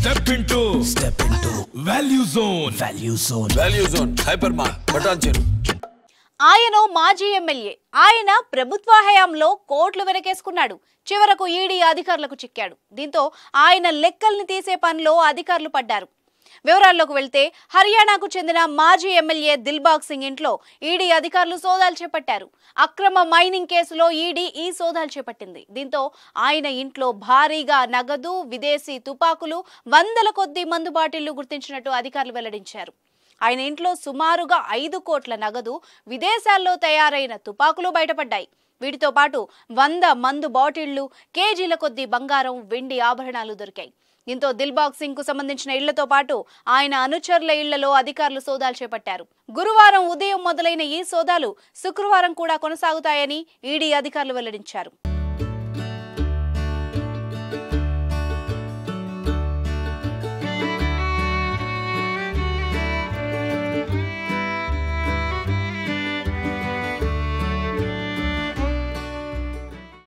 Step into Value Zone. Value Zone. Hypermart. Button. ఆయన మాజీ MLA ఆయన ప్రభుత్వ హయాంలో కోట్లు వెనకేసుకున్నాడు. చివరకు ఈడీ అధికారులకు చిక్కాడు. దీంతో ఆయన లెక్కల్ని తీసే పనిలో అధికారులు పడ్డారు. వివరాల్లోకి వెళ్తే హర్యానాకు చెందిన మాజీ ఎమ్మెల్యే దిల్బాగ్ సింగ్ ఇంట్లో ఈడీ అధికారులు సోదాలు చేపట్టారు. అక్రమ మైనింగ్ కేసులో ఈడీ ఈ సోదాలు చేపట్టింది. దీంతో ఆయన ఇంట్లో భారీగా నగదు, విదేశీ తుపాకులు, వందల కొద్దీ మందు బాటిళ్లు గుర్తించినట్టు అధికారులు వెల్లడించారు. ఆయన ఇంట్లో సుమారుగా 5 కోట్ల నగదు, విదేశాల్లో తయారైన తుపాకులు బయటపడ్డాయి. వీటితో పాటు 100 మందు బాటిళ్లు, కేజీల కొద్దీ బంగారం, వెండి ఆభరణాలు దొరికాయి. దీంతో దిల్బాగ్ సింగ్ కు సంబంధించిన ఇళ్లతో పాటు ఆయన అనుచరుల ఇళ్లలో అధికారులు సోదాలు చేపట్టారు. గురువారం ఉదయం మొదలైన ఈ సోదాలు శుక్రవారం కూడా కొనసాగుతాయని ఈడీ అధికారులు వెల్లడించారు.